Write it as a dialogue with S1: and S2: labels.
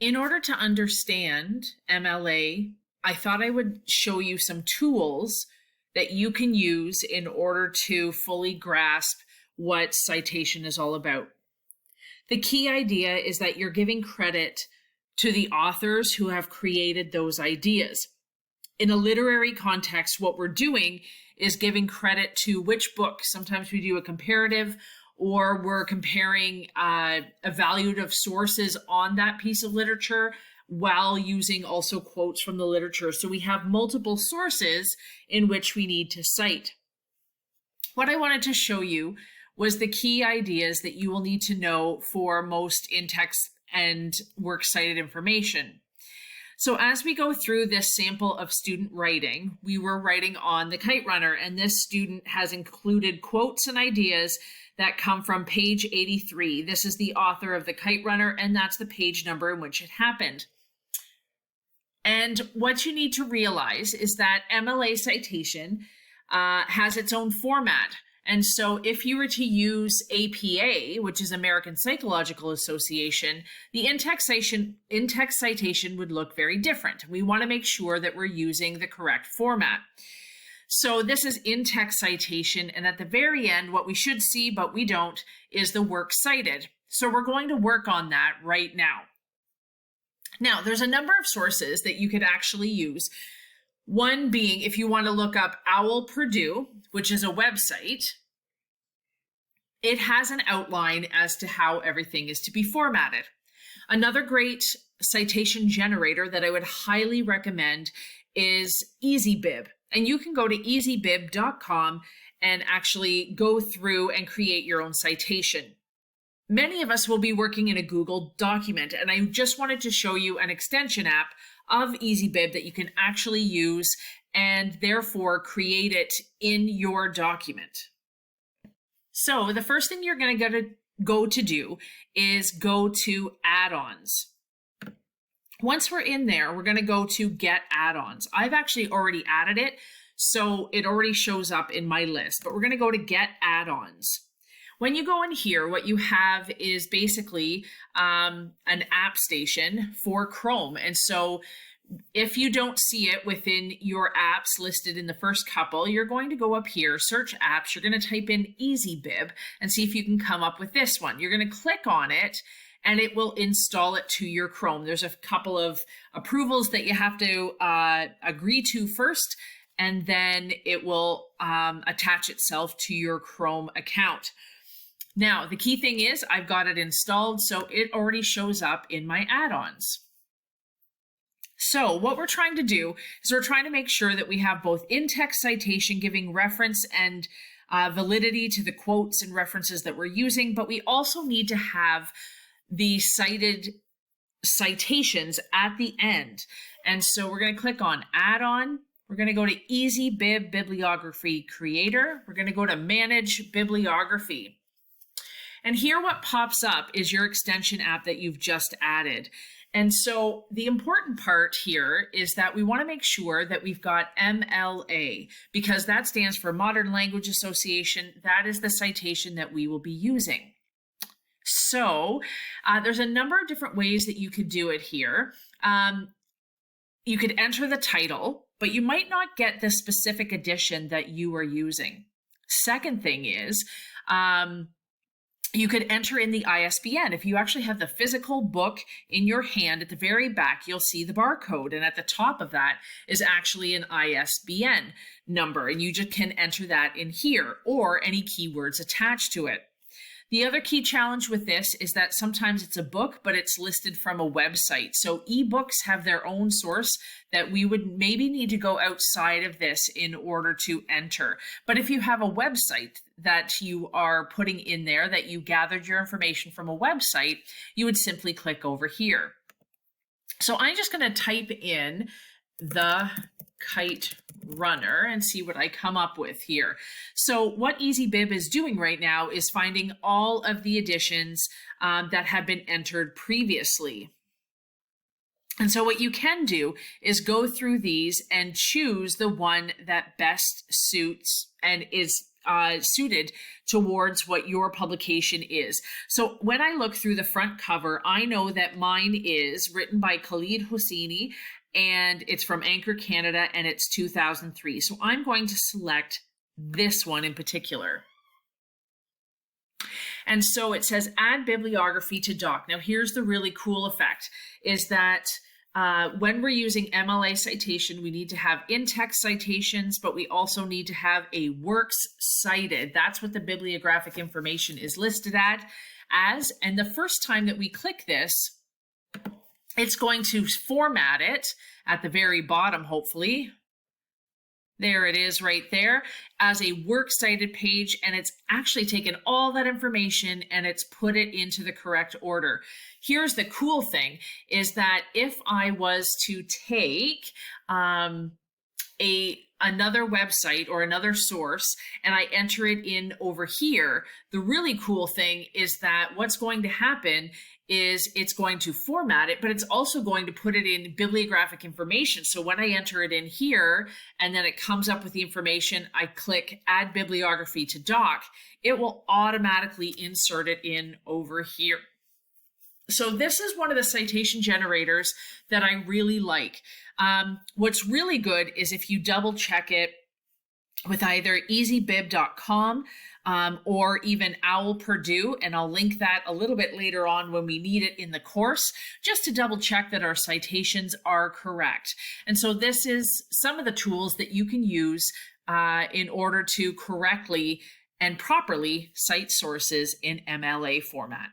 S1: In order to understand MLA, I thought I would show you some tools that you can use in order to fully grasp what citation is all about. The key idea is that you're giving credit to the authors who have created those ideas. In a literary context, what we're doing is giving credit to which book. Sometimes we do a comparative, or we're comparing evaluative sources on that piece of literature while using also quotes from the literature. So we have multiple sources in which we need to cite. What I wanted to show you was the key ideas that you will need to know for most in-text and works cited information. So as we go through this sample of student writing, we were writing on the kite runner, and this student has included quotes and ideas that come from page 83. This is the author of the kite runner, and that's the page number in which it happened. And what you need to realize is that MLA citation has its own format. And so if you were to use APA, which is American Psychological Association, the in-text citation would look very different. We want to make sure that we're using the correct format. So this is in-text citation, and at the very end, what we should see, but we don't, is the work cited. So we're going to work on that right now. Now, there's a number of sources that you could actually use. One being, if you want to look up OWL Purdue, which is a website, it has an outline as to how everything is to be formatted. Another great citation generator that I would highly recommend is EasyBib. And you can go to easybib.com and actually go through and create your own citation. Many of us will be working in a Google document, and I just wanted to show you an extension app of EasyBib that you can actually use and therefore create it in your document. So the first thing you're going to go to do is go to Addons. Once we're in there, we're going to go to Get Addons. I've actually already added it, so it already shows up in my list, but we're going to go to Get Addons. When you go in here, what you have is basically an app station for Chrome. And so if you don't see it within your apps listed in the first couple, you're going to go up here, search apps, you're going to type in EasyBib and see if you can come up with this one. You're going to click on it and it will install it to your Chrome. There's a couple of approvals that you have to agree to first, and then it will attach itself to your Chrome account. Now, the key thing is I've got it installed, so it already shows up in my add-ons. So what we're trying to do is we're trying to make sure that we have both in-text citation giving reference and validity to the quotes and references that we're using, but we also need to have the cited citations at the end. And so we're going to click on Add-on. We're going to go to EasyBib Bibliography Creator. We're going to go to Manage Bibliography. And here what pops up is your extension app that you've just added. And so the important part here is that we want to make sure that we've got MLA, because that stands for Modern Language Association. That is the citation that we will be using. So there's a number of different ways that you could do it here. You could enter the title, but you might not get the specific edition that you are using. Second thing is, you could enter in the ISBN. If you actually have the physical book in your hand, at the very back, you'll see the barcode. And at the top of that is actually an ISBN number. And you just can enter that in here or any keywords attached to it. The other key challenge with this is that sometimes it's a book, but it's listed from a website. So ebooks have their own source that we would maybe need to go outside of this in order to enter. But if you have a website that you are putting in there, that you gathered your information from a website, you would simply click over here. So I'm just going to type in the kite runner and see what I come up with here. So what EasyBib is doing right now is finding all of the editions that have been entered previously. And so what you can do is go through these and choose the one that best suits and is suited towards what your publication is. So when I look through the front cover, I know that mine is written by Khalid Hosseini, and it's from Anchor Canada, and it's 2003. So I'm going to select this one in particular. And so it says add bibliography to doc. Now here's the really cool effect, is that when we're using MLA citation, we need to have in-text citations, but we also need to have a works cited. That's what the bibliographic information is listed as. And the first time that we click this, it's going to format it at the very bottom, hopefully. There it is right there as a works cited page, and it's actually taken all that information and it's put it into the correct order. Here's the cool thing, is that if I was to take another website or another source and I enter it in over here, the really cool thing is that what's going to happen is it's going to format it, but it's also going to put it in bibliographic information. So when I enter it in here and then it comes up with the information, I click add bibliography to doc, it will automatically insert it in over here. So this is one of the citation generators that I really like. What's really good is if you double check it with either EasyBib.com or even Owl Purdue, and I'll link that a little bit later on when we need it in the course, just to double check that our citations are correct. And so this is some of the tools that you can use in order to correctly and properly cite sources in MLA format.